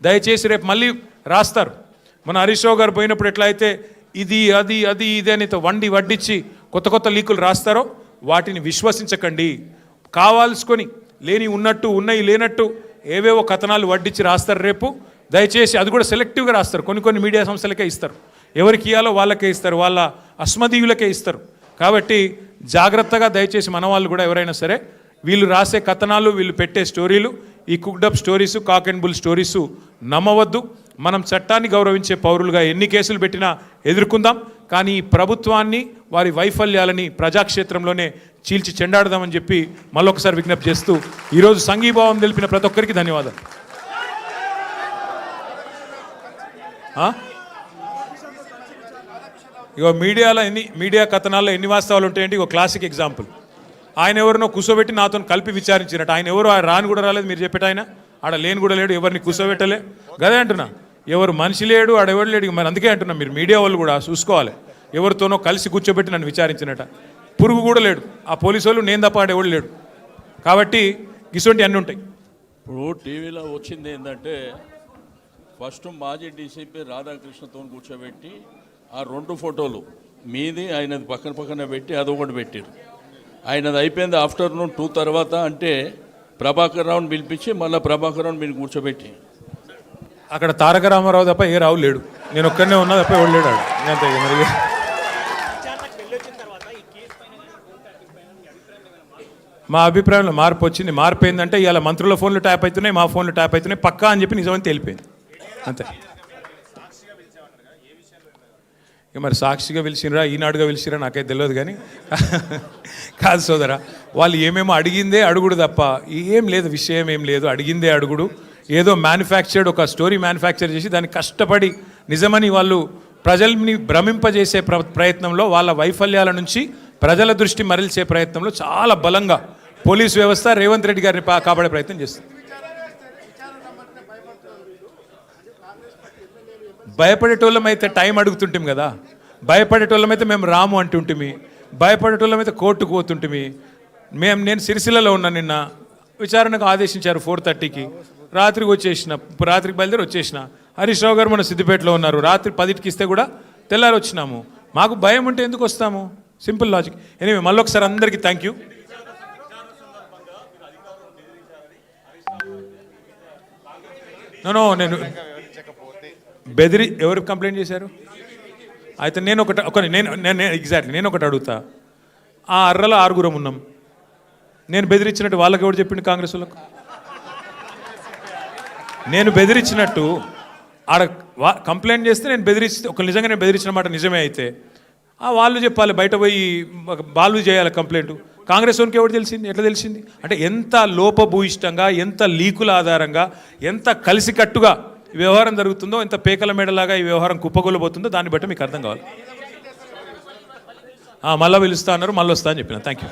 దయచేసి రేపు మళ్ళీ రాస్తారు. మన హరీష్ రావు గారు పోయినప్పుడు ఎట్లయితే ఇది అది అది ఇది అని వడ్డించి కొత్త కొత్త లీకులు రాస్తారో వాటిని విశ్వసించకండి. కావాల్సుకొని లేని ఉన్నట్టు ఉన్నాయి లేనట్టు ఏవేవో కథనాలు వడ్డించి రాస్తారు రేపు. దయచేసి అది కూడా సెలెక్టివ్గా రాస్తారు. కొన్ని మీడియా సంస్థలకే ఇస్తారు, ఎవరికి ఇవ్వాలో వాళ్ళకే ఇస్తారు, వాళ్ళ అస్మదీయులకే ఇస్తారు. కాబట్టి జాగ్రత్తగా దయచేసి మన వాళ్ళు కూడా ఎవరైనా సరే వీళ్ళు రాసే కథనాలు, వీళ్ళు పెట్టే స్టోరీలు, ఈ cooked up stories, cock and bull stories నమ్మవద్దు. మనం చట్టాన్ని గౌరవించే పౌరులుగా ఎన్ని కేసులు పెట్టినా ఎదుర్కొందాం. కానీ ఈ ప్రభుత్వాన్ని వారి వైఫల్యాలని ప్రజాక్షేత్రంలోనే చీల్చి చెండాడదామని చెప్పి మళ్ళొకసారి విజ్ఞప్తి చేస్తూ ఈరోజు సంఘీభావం తెలిపిన ప్రతి ఒక్కరికి ధన్యవాదాలు. ఇగో మీడియా కథనాల్లో ఎన్ని వాస్తవాలు ఉంటాయంటే ఇగో క్లాసిక్ ఎగ్జాంపుల్. ఆయన ఎవరినో కూర్చోబెట్టి నాతో కలిపి విచారించినట్టు. ఆయన ఎవరు రాని కూడా రాలేదు, మీరు చెప్పేట ఆయన ఆడ లేని కూడా లేడు, ఎవరిని కూర్చోబెట్టలే. గదే అంటున్నా, ఎవరు మనిషి లేడు, ఆడెవడు లేడు. మరి అందుకే అంటున్నా, మీరు మీడియా వాళ్ళు కూడా చూసుకోవాలి. ఎవరితోనో కలిసి కూర్చోబెట్టి నన్ను విచారించినట. పురుగు కూడా లేడు ఆ పోలీసు వాళ్ళు, నేను తప్ప ఆడెవడు లేడు. కాబట్టి ఇటువంటి అన్నీ ఉంటాయి. ఇప్పుడు టీవీలో వచ్చింది ఏంటంటే ఫస్ట్ మాజీ డీసీపీ రాధాకృష్ణతో కూర్చోబెట్టి ఆ 2 ఫోటోలు మీది ఆయనది పక్కన పెట్టి అదొకటి పెట్టారు. ఆయనది అయిపోయింది ఆఫ్టర్నూన్ 2 తర్వాత. అంటే ప్రభాకర్ రావుని పిలిపించి మళ్ళీ ప్రభాకర్ రావుని మీరు కూర్చోబెట్టి అక్కడ తారక రామారావు తప్ప ఏ రావు లేడు, నేను ఒక్కనే ఉన్నా తప్ప ఎవడు లేడు. అంతే మరి. మా అభిప్రాయంలో మార్పు వచ్చింది. మార్పు ఏంటంటే ఇవాళ మంత్రుల ఫోన్లు ట్యాప్ అవుతున్నాయి, మా ఫోన్లు ట్యాప్ అవుతున్నాయి పక్కా అని చెప్పి నిజమని తెలిపోయింది అంతే. ఇక మరి సాక్షిగా పిలిచినరా ఈనాడుగా పిలిచిరా నాకైతే తెలియదు. కానీ కాదు సోదరా, వాళ్ళు ఏమేమో అడిగిందే అడుగుడు తప్ప ఏం లేదు, విషయం ఏం లేదు. అడిగిందే అడుగుడు. ఏదో మ్యానుఫ్యాక్చర్డ్ ఒక స్టోరీ మ్యానుఫ్యాక్చర్ చేసి దాన్ని కష్టపడి నిజమని వాళ్ళు ప్రజల్ని భ్రమింపజేసే ప్రయత్నంలో, వాళ్ళ వైఫల్యాల నుంచి ప్రజల దృష్టి మరల్చే ప్రయత్నంలో చాలా బలంగా పోలీస్ వ్యవస్థ రేవంత్ రెడ్డి గారిని కాపాడే ప్రయత్నం చేస్తుంది. భయపడేటోళ్ళమైతే టైం అడుగుతుంటాం కదా, భయపడేటోళ్ళమైతే మేము రాము అంటుంటిమి, భయపడేటోళ్ళమైతే కోర్టుకు పోతుంటిమి. నేను సిరిసిల్లలో ఉన్నా, నిన్న విచారణకు ఆదేశించారు 4:30కి. రాత్రికి వచ్చేసిన, రాత్రికి బయలుదేరి వచ్చేసిన. హరీష్ రావు గారు మన సిద్దిపేటలో ఉన్నారు, రాత్రి 10కి ఇస్తే కూడా తెల్లారి వచ్చినాము. మాకు భయం ఉంటే ఎందుకు వస్తాము? Simple logic. ఎనివే మళ్ళొకసారి అందరికీ థ్యాంక్ యూ. నేను ఎవరు కంప్లైంట్ చేశారు? అయితే నేను ఒకటి అడుగుతా. ఆ అర్రలో 6 ఉన్నాం. నేను బెదిరించినట్టు వాళ్ళకి ఎవరు చెప్పిండు? కాంగ్రెస్ వాళ్ళకు. నేను బెదిరించినట్టు ఆడ కంప్లైంట్ చేస్తే నిజంగా నేను బెదిరించిన మాట నిజమే అయితే వాళ్ళు చెప్పాలి, బయట పోయి వాళ్ళు చేయాలి కంప్లైంట్. కాంగ్రెస్ వాళ్ళకి ఎవరు తెలిసింది? ఎట్లా తెలిసింది? అంటే ఎంత లోపభూయిష్టంగా, ఎంత లీకుల ఆధారంగా, ఎంత కలిసికట్టుగా ఈ వ్యవహారం జరుగుతుందో, ఎంత పేకల మేడలాగా ఈ వ్యవహారం కుప్పగొల్లబోతుందో దాన్ని బట్టి మీకు అర్థం కావాలి. మళ్ళీ పిలుస్తా అన్నారు, మళ్ళీ వస్తా అని చెప్పిన. Thank you.